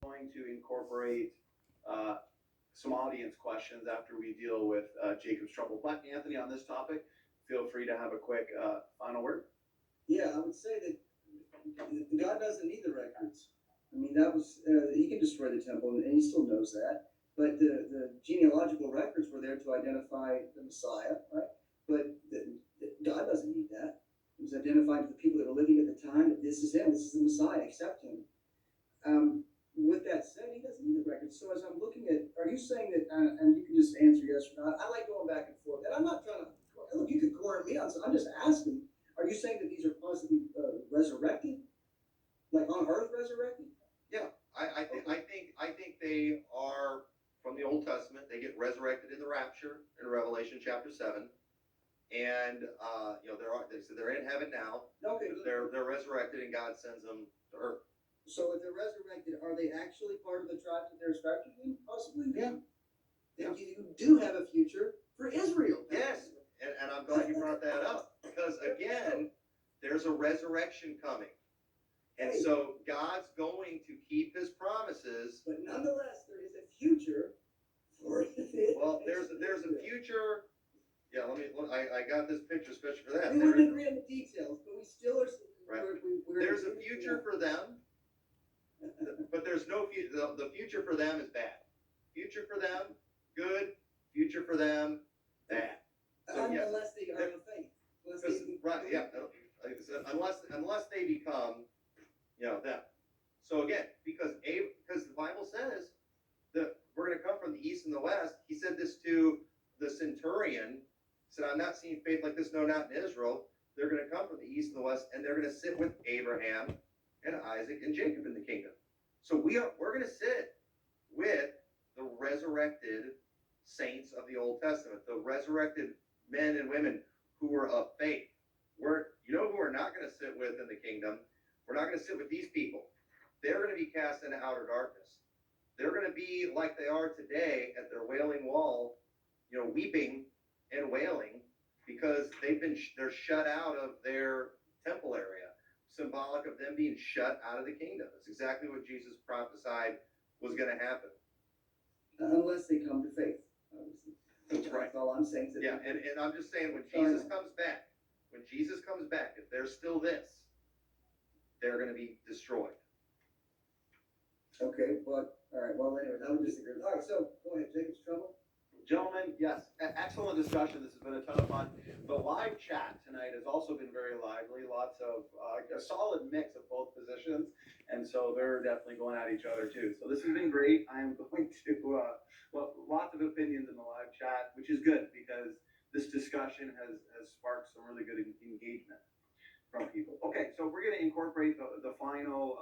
going to incorporate uh, some audience questions after we deal with Jacob's trouble. But Anthony, on this topic, feel free to have a quick final word. Yeah, I would say that God doesn't need the records. I mean, that was he can destroy the temple, and he still knows that. But the genealogical records were there to identify the Messiah, right? But God doesn't need that. It was identifying to the people that were living at the time that this is him, this is the Messiah, accept him. With that said, he doesn't need the records. So as I'm looking at, are you saying that, and you can just answer yes or no, I like going back and forth. And I'm not trying to, look, you could corner me on, so I'm just asking, are you saying that these are possibly resurrected? Like on earth resurrected? Yeah, I think they are from the Old Testament. They get resurrected in the rapture in Revelation chapter 7, and they're in heaven now. Okay. They're resurrected, and God sends them to earth. So if they're resurrected, are they actually part of the tribes that they're expected to? Possibly. Yeah. Then you do have a future for Israel. Yes, and I'm glad you brought that up, because again, there's a resurrection coming. And so God's going to keep his promises. But nonetheless, there is a future for it. Well, there's a future. Yeah, I got this picture especially for that. We wouldn't agree on the details, but we still are. Right. There's a future for them, but there's no future. The future for them is bad. Future for them, good. Future for them, bad. So, yes, unless they are the faith. Right, yeah. Unless they become, them. So again, because the Bible says that we're going to come from the east and the west. He said this to the centurion. He said, "I'm not seeing faith like this, no, not in Israel. They're going to come from the east and the west, and they're going to sit with Abraham and Isaac and Jacob in the kingdom." So we're going to sit with the resurrected saints of the Old Testament, the resurrected men and women who were of faith. Who we're not going to sit with in the kingdom? We're not going to sit with these people. They're going to be cast into outer darkness. They're going to be like they are today at their wailing wall, weeping and wailing because they're shut out of their temple area, symbolic of them being shut out of the kingdom. That's exactly what Jesus prophesied was going to happen. Unless they come to faith, obviously. That's right. That's all I'm saying. Yeah, and I'm just saying when Jesus comes back, if there's still this, they're going to be destroyed. Okay, but all right. Well, anyway, I would disagree. All right, so go ahead, Jacob's trouble. Gentlemen, yes, excellent discussion. This has been a ton of fun. The live chat tonight has also been very lively. Lots of a solid mix of both positions, and so they're definitely going at each other too. So this has been great. I am going to lots of opinions in the live chat, which is good because this discussion has sparked some really good engagement from people. Okay, so we're going to incorporate the final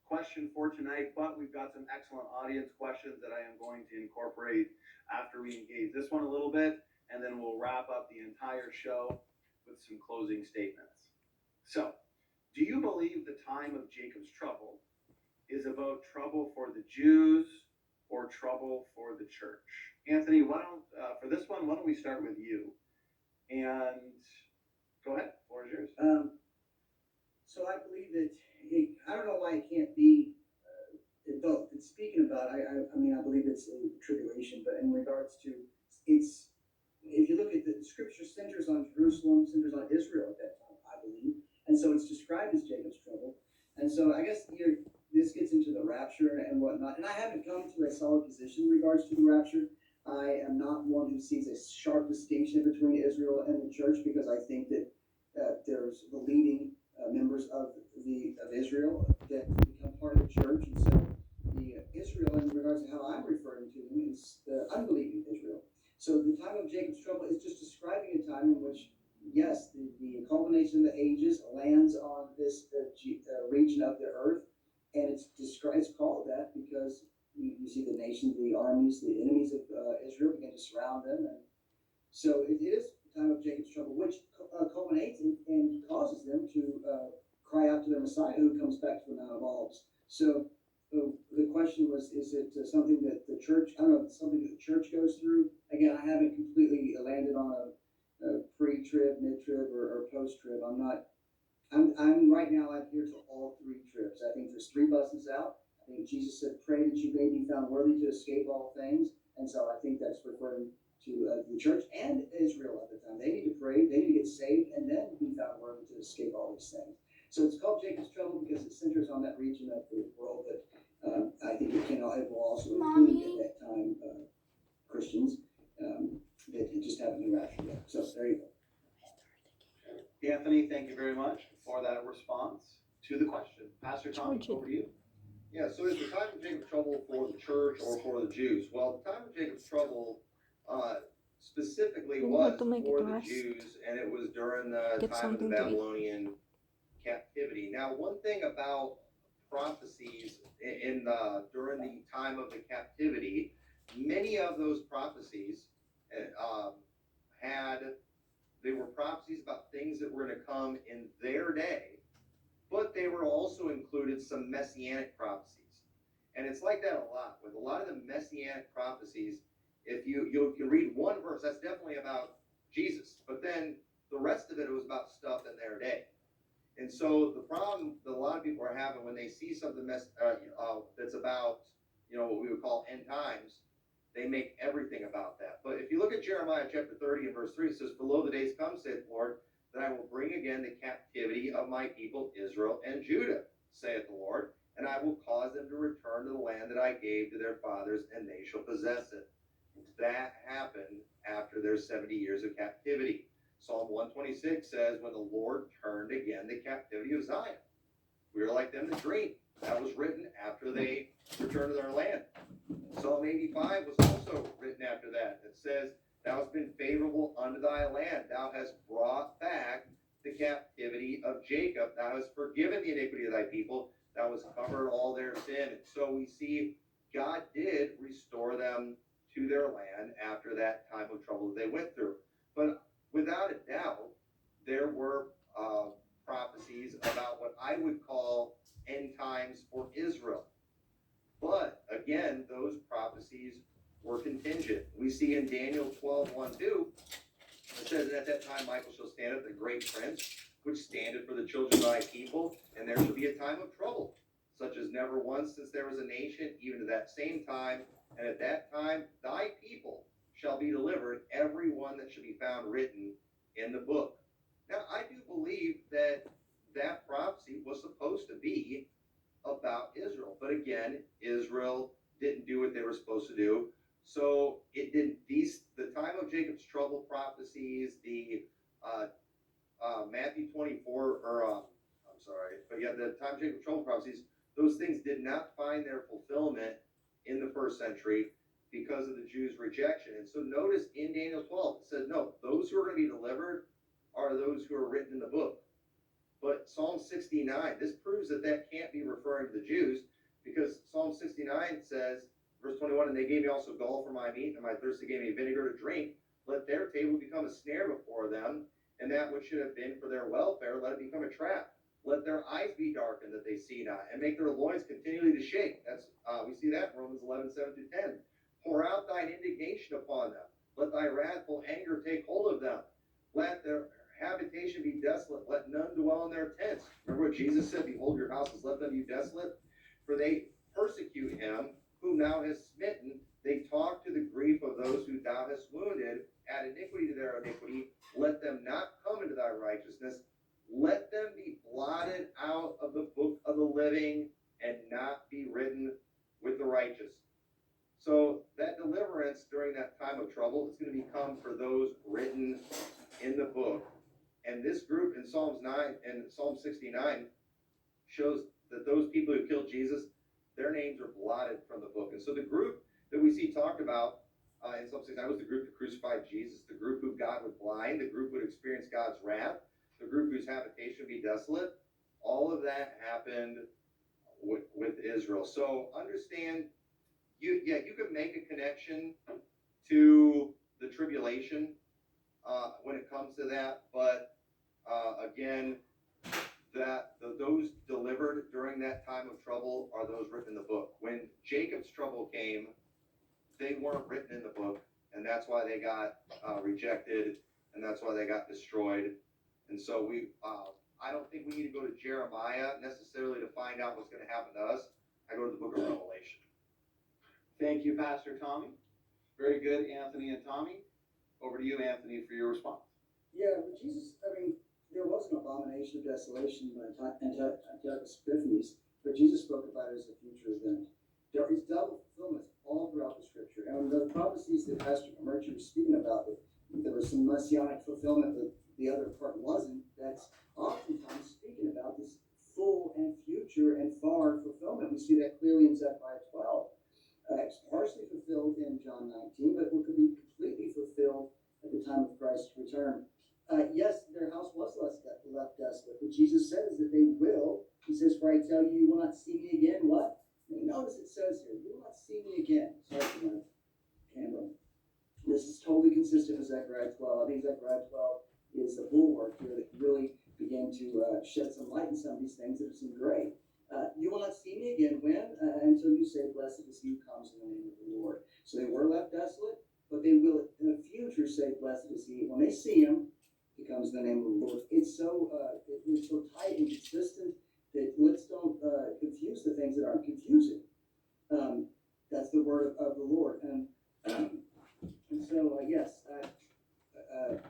question for tonight, but we've got some excellent audience questions that I am going to incorporate after we engage this one a little bit, and then we'll wrap up the entire show with some closing statements. So, do you believe the time of Jacob's trouble is about trouble for the Jews or trouble for the church? Anthony, for this one, why don't we start with you? And go ahead, the floor is yours. So I believe that I don't know why it can't be in both. And speaking about, I believe it's a tribulation, but in regards to it's, if you look at the scripture, centers on Jerusalem, centers on Israel at that time, I believe, and so it's described as Jacob's trouble. And so I guess this gets into the rapture and whatnot. And I haven't come to a solid position in regards to the rapture. I am not one who sees a sharp distinction between Israel and the church because I think that there's the leading members of Israel that become part of the church, and so the Israel, in regards to how I'm referring to them, is the unbelieving Israel. So the time of Jacob's trouble is just describing a time in which, yes, the culmination of the ages lands on this region of the earth, and it's called that because you see the nations, the armies, the enemies of Israel begin to surround them, and so it is the time of Jacob's trouble, which culminates and causes them to cry out to their Messiah who comes back to the Mount of Olives. So the question was, is it something that the church, I don't know, something that the church goes through? Again, I haven't completely landed on a pre-trib, mid-trib, or post-trib. I'm right now adhere to all three tribs. I think there's three buses out. I think Jesus said, pray that you may be found worthy to escape all things. And so I think that's referring to the church and Israel at the time. They need to pray, they need to get saved, and then be found worthy to escape all these things. So it's called Jacob's Trouble because it centers on that region of the world, but I think it will also include at that time Christians that just haven't been raptured yet. So there you go. Anthony, thank you very much for that response to the question. Pastor Tom, over to you. Yeah, so is the time of Jacob's trouble for the church or for the Jews? Well, the time of Jacob's trouble specifically You was have to make for it the last. Jews, and it was during the Get time of the something to eat. Babylonian captivity. Now, one thing about prophecies during the time of the captivity, many of those prophecies they were prophecies about things that were going to come in their day, but they were also included some messianic prophecies. And it's like that a lot. With a lot of the messianic prophecies, if you can read one verse, that's definitely about Jesus. But then the rest of it was about stuff in their day. And so the problem that a lot of people are having when they see something that's about, what we would call end times, they make everything about that. But if you look at Jeremiah chapter 30 and verse 3, it says, "For lo, the days come, saith the Lord, that I will bring again the captivity of my people Israel and Judah, saith the Lord, and I will cause them to return to the land that I gave to their fathers, and they shall possess it." That happened after their 70 years of captivity. Psalm 126 says, "When the Lord turned again the captivity of Zion." We are like them that dream. That was written after they returned to their land. Psalm 85 was also written after that. It says, "Thou hast been favorable unto thy land. Thou hast brought back the captivity of Jacob. Thou hast forgiven the iniquity of thy people. Thou hast covered all their sin." And so we see God did restore them to their land after that time of trouble that they went through. But without a doubt, there were prophecies about what I would call end times for Israel. But again, those prophecies were contingent. We see in Daniel 12:1-2, it says, "And at that time Michael shall stand up, the great prince, which standeth for the children of thy people, and there shall be a time of trouble, such as never once since there was a nation, even to that same time. And at that time thy people shall be delivered, every one that shall be found written in the book." Now, I do believe that that prophecy was supposed to be about Israel. But again, Israel didn't do what they were supposed to do. So it didn't. The time of Jacob's trouble prophecies, the Matthew 24, the time of Jacob's trouble prophecies, those things did not find their fulfillment in the first century because of the Jews' rejection. And so notice in Daniel 12, it says, no, those who are going to be delivered are those who are written in the book. But Psalm 69, this proves that can't be referring to the Jews, because Psalm 69 says, verse 21, "And they gave me also gall for my meat, and my thirsty gave me vinegar to drink. Let their table become a snare before them, and that which should have been for their welfare, let it become a trap. Let their eyes be darkened that they see not, and make their loins continually to shake." That's we see that in Romans 11:7-10. "Pour out thine indignation upon them. Let thy wrathful anger take hold of them. Let their habitation be desolate. Let none dwell in their tents." Remember what Jesus said, "Behold, your houses, let them be desolate. For they persecute him whom thou hast smitten. They talk to the grief of those who thou hast wounded. Add iniquity to their iniquity. Let them not come into thy righteousness. Let them be blotted out of the book of the living and not be written with the righteous." So that deliverance during that time of trouble is going to become for those written in the book. And this group in Psalms 9 and Psalm 69 shows that those people who killed Jesus, their names are blotted from the book. And so the group that we see talked about in Psalm 69 was the group that crucified Jesus, the group who God would blind, the group who would experience God's wrath, the group whose habitation would be desolate. All of that happened with Israel. So understand, you could make a connection to the tribulation when it comes to that, but again, those delivered during that time of trouble are those written in the book. When Jacob's trouble came, they weren't written in the book, and that's why they got rejected, and that's why they got destroyed. And so I don't think we need to go to Jeremiah necessarily to find out what's going to happen to us. I go to the book of Revelation. Thank you, Pastor Tommy. Very good, Anthony and Tommy. Over to you, Anthony, for your response. Yeah, but Jesus, I mean, there was an abomination of desolation Antiochus Epiphanes, but Jesus spoke about it as a future event. There is double fulfillments all throughout the scripture. And the prophecies that Pastor Murchie was speaking about, that there was some messianic fulfillment, but the other part wasn't, that's oftentimes speaking about this full and future and far fulfillment. We see that clearly in Zechariah 12. It's partially fulfilled in John 19, but it could be completely fulfilled at the time of Christ's return. Yes, their house was left desolate, but Jesus says that they will. He says, "For I tell you, you will not see me again." What? And notice it says here, "You will not see me again." Sorry for my camera. This is totally consistent with Zechariah 12. I think Zechariah 12 is the bulwark here that really began to shed some light on some of these things that have seemed great. You will not see me again when? Until you say, "Blessed is he who comes in the name of the Lord." So they were left desolate, but they will in the future say, "Blessed is he." When they see him, he comes in the name of the Lord. It's so tight and consistent that let's don't confuse the things that aren't confusing. That's the word of the Lord. And so, yes, the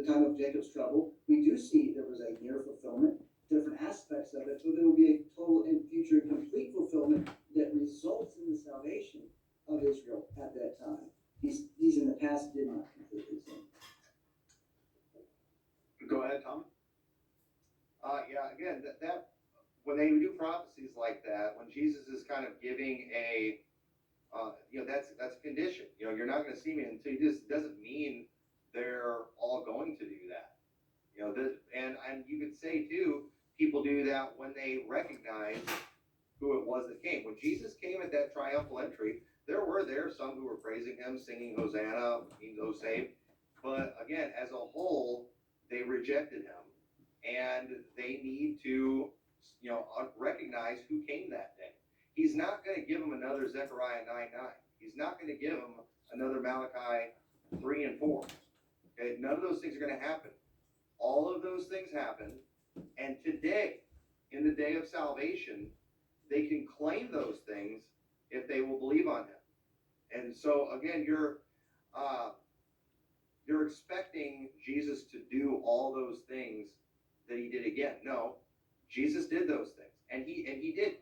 time of Jacob's trouble, we do see there was a near fulfillment, different aspects of it, but there will be a total and future complete fulfillment that results in the salvation of Israel at that time. These in the past did not completely sin. Go ahead, Tommy. Yeah, again, that when they do prophecies like that, when Jesus is kind of giving a, that's a condition. You're not going to see me until you. This doesn't mean they're all going to do that. And you could say too, people do that when they recognize who it was that came. When Jesus came at that triumphal entry, there were some who were praising him, singing Hosanna, those saved. But again, as a whole, they rejected him, and they need to, recognize who came that day. He's not going to give them another Zechariah 9:9. He's not going to give them another Malachi 3 and 4. Okay, none of those things are going to happen. All of those things happen, and today, in the day of salvation, they can claim those things if they will believe on him. And so again, you're expecting Jesus to do all those things that he did again. No, Jesus did those things, and he did.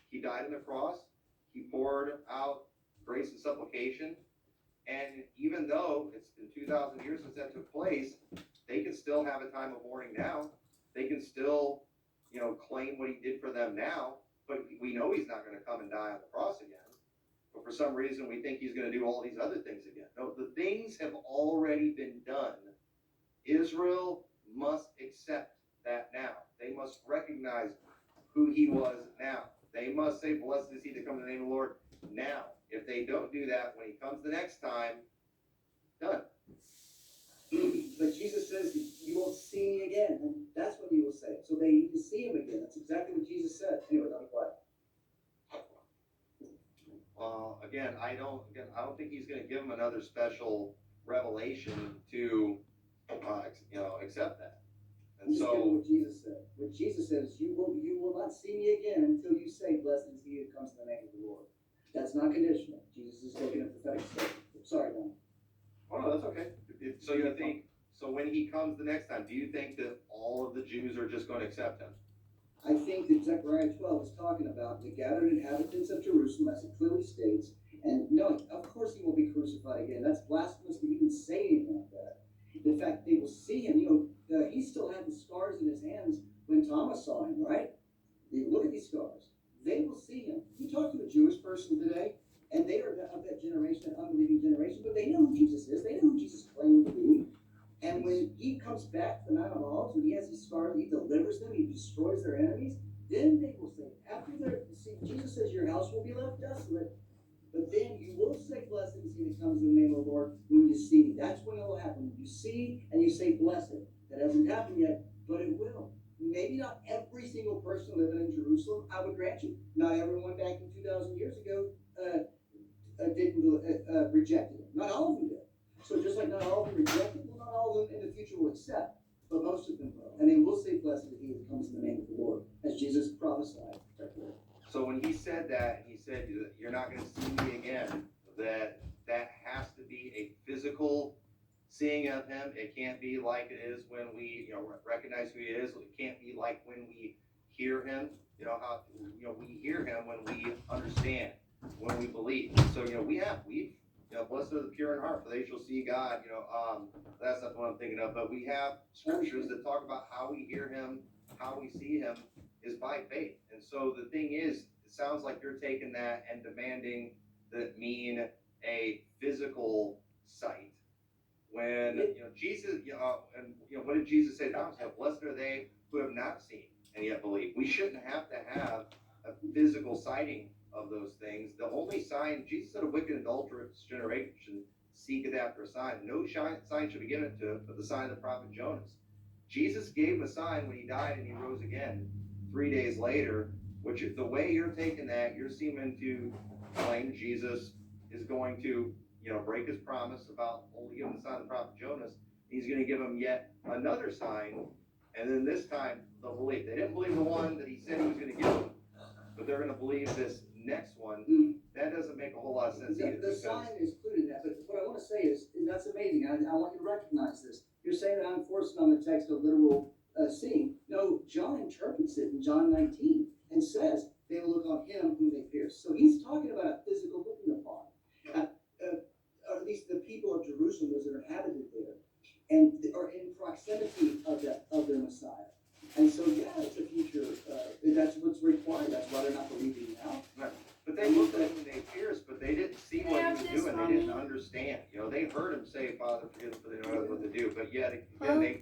He died on the cross. He poured out grace and supplication, and even though it's been 2,000 years since that took place, they can still have a time of mourning now. They can still, claim what he did for them now, but we know he's not going to come and die on the cross again. But for some reason, we think he's going to do all these other things again. No, the things have already been done. Israel must accept that now. They must recognize who he was now. They must say, "Blessed is he that comes in the name of the Lord" now. If they don't do that, when he comes the next time, done. But Jesus says, "You won't see me again," and that's what he will say. So they need to see him again. That's exactly what Jesus said. Anyway, I'm quiet. Again, I don't think he's going to give them another special revelation to, accept that. And Just so, give what Jesus said. What Jesus says, you will not see me again until you say, "Blessed is he who comes in the name of the Lord." That's not conditional. Jesus is taking a prophetic statement. Sorry, Don. Oh, no, that's okay. So when he comes the next time, do you think that all of the Jews are just going to accept him? I think that Zechariah 12 is talking about the gathered inhabitants of Jerusalem, as it clearly states, and no, of course he will be crucified again. That's blasphemous to even say anything like that. In fact, they will see him. He still had the scars in his hands when Thomas saw him, right? You look at these scars. They will see him. You talk to a Jewish person today, and they are of that generation, that unbelieving generation, but they know who Jesus is. They know who Jesus claimed to be. And when he comes back to the Mount of Olives, when he has these scars, he delivers them, he destroys their enemies, then they will say, Jesus says your house will be left desolate, but then you will say, "Blessed is he that comes in the name of the Lord," when you see me. That's when it will happen. You see and you say, "Blessed." That hasn't happened yet, but it will. Maybe not every single person living in Jerusalem, I would grant you. Not everyone back in 2,000 years ago rejected him. Not all of them did. So just like not all of them rejected, well, not all of them in the future will accept, but most of them will. And they will say, "Blessed is he that comes in the name of the Lord," as Jesus prophesied right there. So when he said that, he said, "You're not going to see me again," that has to be a physical seeing of him. It can't be like it is when we, recognize who he is. It can't be like when we hear him. How we hear him when we understand, when we believe. So blessed are the pure in heart, for they shall see God. That's not what I'm thinking of, but we have scriptures that talk about how we hear him, how we see him is by faith. And so the thing is, it sounds like you're taking that and demanding that mean a physical sight. When Jesus, and what did Jesus say? Thomas, blessed are they who have not seen and yet believe. We shouldn't have to have a physical sighting of those things. The only sign, Jesus said, a wicked and adulterous generation seeketh after a sign. No sign should be given to it but the sign of the prophet Jonas. Jesus gave a sign when he died and he rose again 3 days later, which if the way you're taking that, you're seeming to claim Jesus is going to, break his promise about only giving the sign of the prophet Jonas. He's going to give them yet another sign, and then this time they'll believe. They didn't believe the one that he said he was going to give them, but they're going to believe this next one. That doesn't make a whole lot of sense either. The sign is included in that, but what I want to say is that's amazing. I want you to recognize this. You're saying that I'm forcing on the text of literal seeing. No, John interprets it in John 19 and says they will look on him whom they pierced. So he's talking about a physical looking upon. Or at least the people of Jerusalem, those that are inhabited there, and are in proximity of their Messiah. And so, yeah, it's a future. That's what's required. That's why they're not believing now. Right. But they looked at him and they pierced, but they didn't see what he was doing. They didn't understand. They heard him say, "Father, forgive them, for they know not what to do." But yet again,